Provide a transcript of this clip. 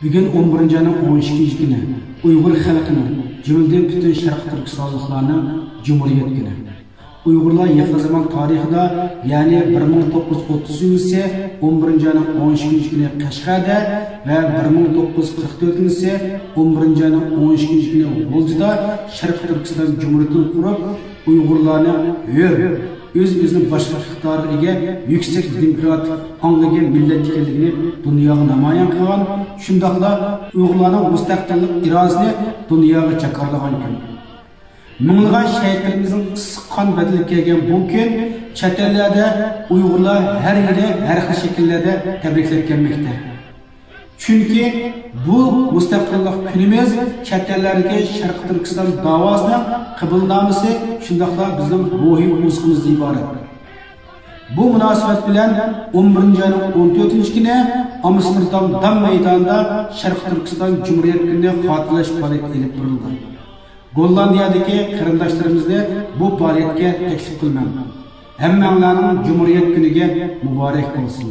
Bugün 11 ayının 12 günü Uyghur xalqining, jumladan bütün Sharq Turkistonliklarning Cumhuriyet günü. Uyg'urlar yaqin zaman tarixida, ya'ni 1930 11 ayının 12 günü Qashqarda ve 1944 11 ayının 12 günü G'uljida Sharq Turkiston Cumhuriyetini kurup Uyg'urlarni o'z-o'zini boshqarish iqtidoriga yuksak demokratik angliga millat ekanligini dunyoga namoyon qilgan, shundaqla Uyg'urlarning mustaqillik irodasini dunyoga jakarlagan kun. Minglagan shahidlarimizning issiq qon badali kelgan bu kun chet ellarda Uyg'urlar har yili har xil shakllarda tabriklab kelmoqda. Chunki bu mustaqillik kunimiz chet ellardagi Sharq Turkiston davosining qabulnomasi shundaqla bizning ruhiy o'zimizdan iborat. Bu munosabat bilan 11 ayning 14 kuni Amsterdam Dam maydonida Sharq Turkiston Cumhuriyet gününe xotirlash faoliyati olib borildi. Gollandiyadagi qarindoshlarimizni bu faoliyatga taklif qilman. Hammanglarning Cumhuriyet günüge muborak bo'lsin.